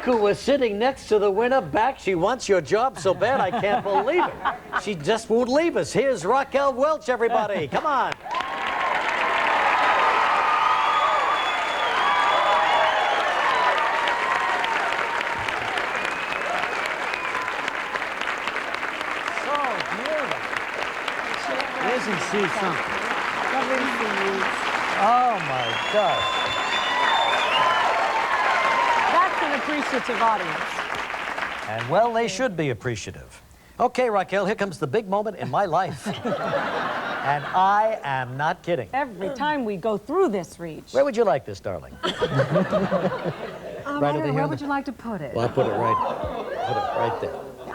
who was sitting next to the winner back. She wants your job so bad I can't believe it. She just won't leave us. Here's Raquel Welch, everybody. Come on. Isn't she something? Oh my gosh. That's an appreciative audience. And well, they should be appreciative. Okay, Raquel, here comes the big moment in my life. And I am not kidding. Every time we go through this, Reach. Where would you like this, darling? Right over here. Where would you like to put it? Well, I'll put it right there.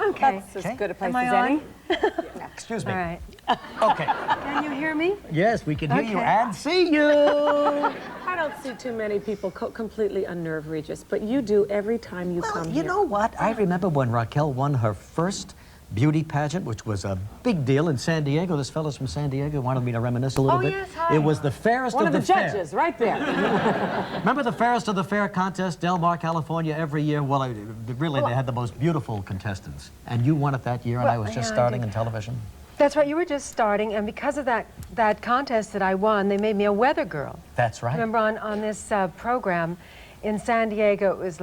Okay. That's as good a place as any. Excuse me. All right. Okay. Can you hear me? Yes, we can hear you and see you. I don't see too many people completely unnerved, Regis, but you do every time you come here. You know what? I remember when Raquel won her first beauty pageant, which was a big deal in San Diego. This fellow's from San Diego wanted me to reminisce a little bit. Yes, hi. It was the fairest One of the judges, fair. right there. Remember the fairest of the fair contest, Del Mar, California, every year? Well, really, they had the most beautiful contestants. And you won it that year, and I was just starting in television. That's right, you were just starting, and because of that contest that I won, they made me a weather girl. That's right. Remember on this program in San Diego, it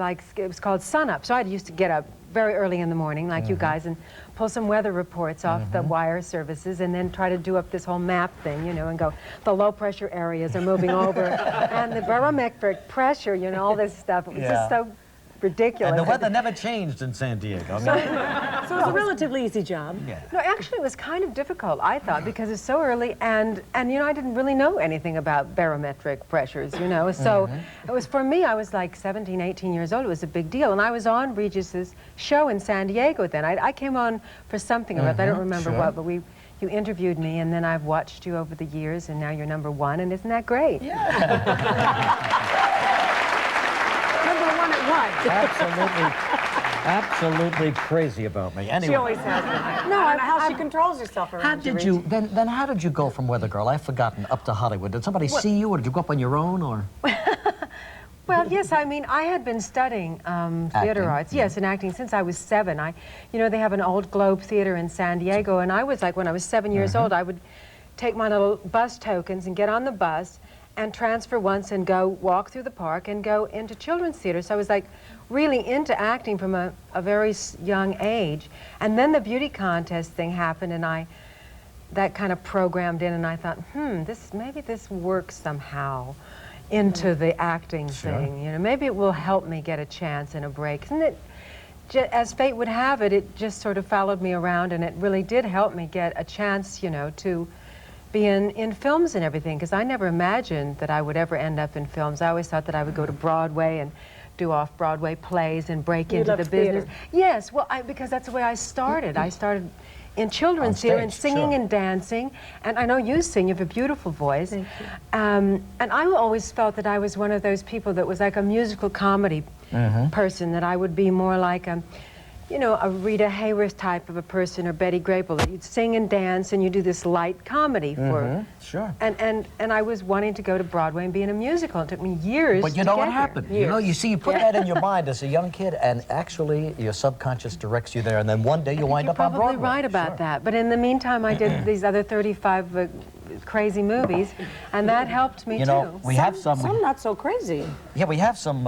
was called Sun Up. So I used to get up very early in the morning, like you guys, and pull some weather reports off the wire services, and then try to do up this whole map thing, you know, and go, the low pressure areas are moving over, and the barometric pressure, you know, all this stuff. It was just so ridiculous. And the weather never changed in San Diego. So it was a relatively easy job. Yeah. No, actually, it was kind of difficult, I thought, because it's so early, and you know, I didn't really know anything about barometric pressures, you know, so it was, for me, I was like 17, 18 years old. It was a big deal, and I was on Regis's show in San Diego then. I came on for something about that. I don't remember what, but you interviewed me, and then I've watched you over the years, and now you're #1, and isn't that great? Yeah. Absolutely crazy about me. Anyway. She always has been. No, I don't know how she controls herself around How did you, then how did you go from Weather Girl, I've forgotten, up to Hollywood? Did somebody see you, or did you go up on your own, or? Well, yes, I mean, I had been studying theater arts, yes, and acting since I was 7. You know, they have an old Globe Theater in San Diego, and I was like, when I was 7 years old, I would take my little bus tokens and get on the bus and transfer once and go walk through the park and go into children's theater. So I was like really into acting from a very young age. And then the beauty contest thing happened, and that kind of programmed in, and I thought, maybe this works somehow into the acting thing. You know, maybe it will help me get a chance and a break. And it, as fate would have it, it just sort of followed me around, and it really did help me get a chance, you know, to be in films and everything, because I never imagined that I would ever end up in films. I always thought that I would go to Broadway and do off-Broadway plays and break into the business. Yes, well, because that's the way I started. I started in children's theater and singing and dancing, and I know you sing, you have a beautiful voice. Thank you. And I always felt that I was one of those people that was like a musical comedy person, that I would be more like you know, a Rita Hayworth type of a person, or Betty Grable, that you'd sing and dance and you do this light comedy for. Sure. And I was wanting to go to Broadway and be in a musical. It took me years. But you know what happened? You know, you see, you put that in your mind as a young kid, and actually your subconscious directs you there, and then one day you wind up on Broadway. You're probably right about that. But in the meantime, I did these other 35 crazy movies, and that helped me too. We have some not so crazy. Yeah, we have some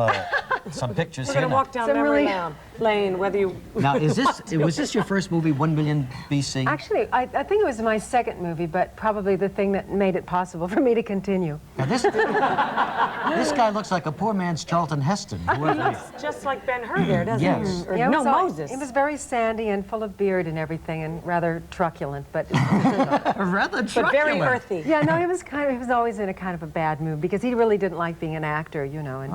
pictures We're here. going to walk down memory lane, whether you... Now, was this your first movie, 1 Million BC? Actually, I think it was my second movie, but probably the thing that made it possible for me to continue. Now, this guy looks like a poor man's Charlton Heston. He looks just like Ben-Hur there, doesn't he? Yeah, no, Moses. He was very sandy and full of beard and everything, and rather truculent, but... Rather truculent. But very earthy. Yeah, no, he was always in a kind of a bad mood, because he really didn't like being an actor, you know. And,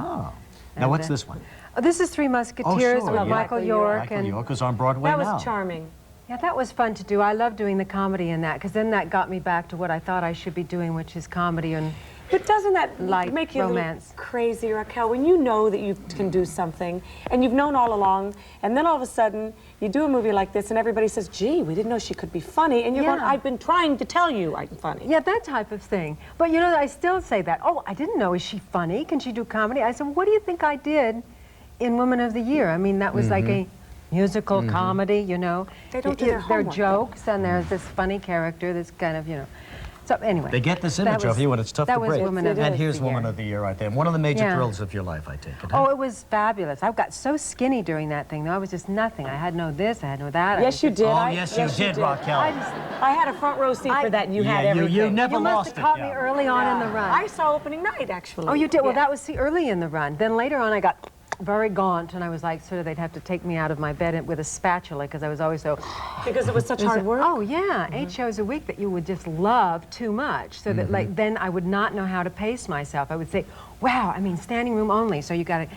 now, what's this one? This is Three Musketeers with Michael York. Michael York is on Broadway now. That was charming. Yeah, that was fun to do. I love doing the comedy in that, because then that got me back to what I thought I should be doing, which is comedy and But doesn't that make you romance. A little crazy, Raquel, when you know that you can do something, and you've known all along, and then all of a sudden you do a movie like this, and everybody says, gee, we didn't know she could be funny, and you're going, I've been trying to tell you I'm funny. Yeah, that type of thing. But you know, I still say that, oh, I didn't know, is she funny? Can she do comedy? I said, what do you think I did in Woman of the Year. I mean, that was like a musical comedy, you know. They don't do There their are homework. jokes, and there's this funny character that's kind of, you know. So anyway. They get this image of you, and it's tough to that was break. Woman of the And here's Year. Woman of the Year right there. One of the major Yeah. thrills of your life, I take it. Oh, it was fabulous. I got so skinny during that thing, though. I was just nothing. I had no this, I had no that. Yes, you did. Oh, yes, you did, Raquel. I had a front row seat for that, and you had Yeah, everything. you never You must lost have it. caught me early on in the run. I saw opening night, actually. Oh, you did? Well, Yeah. that was early in the run. Then later on, I got very gaunt, and I was like, sort of, they'd have to take me out of my bed with a spatula because I was always so. Because it was such hard work. Oh yeah, 8 shows a week that you would just love too much, so that like then I would not know how to pace myself. I would say, "Wow, I mean, standing room only, so you got to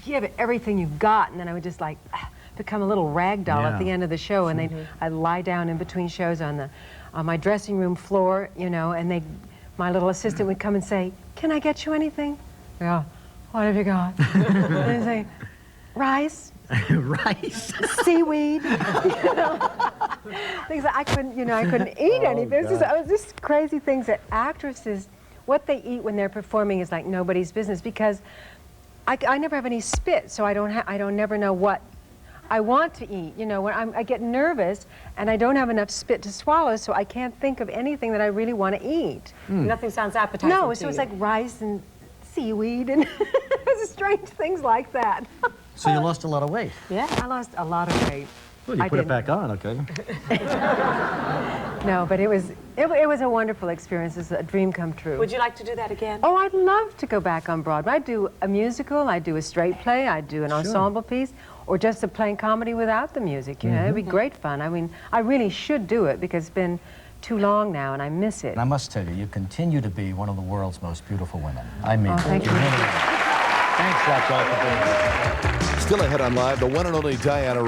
give it everything you've got," and then I would just like become a little rag doll at the end of the show, and I'd lie down in between shows on my dressing room floor, you know, and my little assistant would come and say, "Can I get you anything?" Yeah. What have you got? And I'd say, rice, Rice. seaweed, you know, things that I couldn't eat anything. It was just crazy things that actresses, what they eat when they're performing is like nobody's business, because I never have any spit, so I don't never know what I want to eat. You know, when I get nervous and I don't have enough spit to swallow, so I can't think of anything that I really want to eat. Nothing sounds appetizing No, to so it's you. like rice and seaweed and strange things like that. So you lost a lot of weight. Yeah. I lost a lot of weight. Well, you I put it didn't. back on, okay. No, but it was a wonderful experience. It's a dream come true. Would you like to do that again? Oh, I'd love to go back on Broadway. I'd do a musical, I'd do a straight play, I'd do an ensemble piece, or just a plain comedy without the music, you know. It'd be great fun. I mean, I really should do it because it's been too long now and I miss it. And I must tell you, you continue to be one of the world's most beautiful women. I mean, thank you. really are. Thanks, Raquel, for being here. Still ahead on Live, the one and only Diana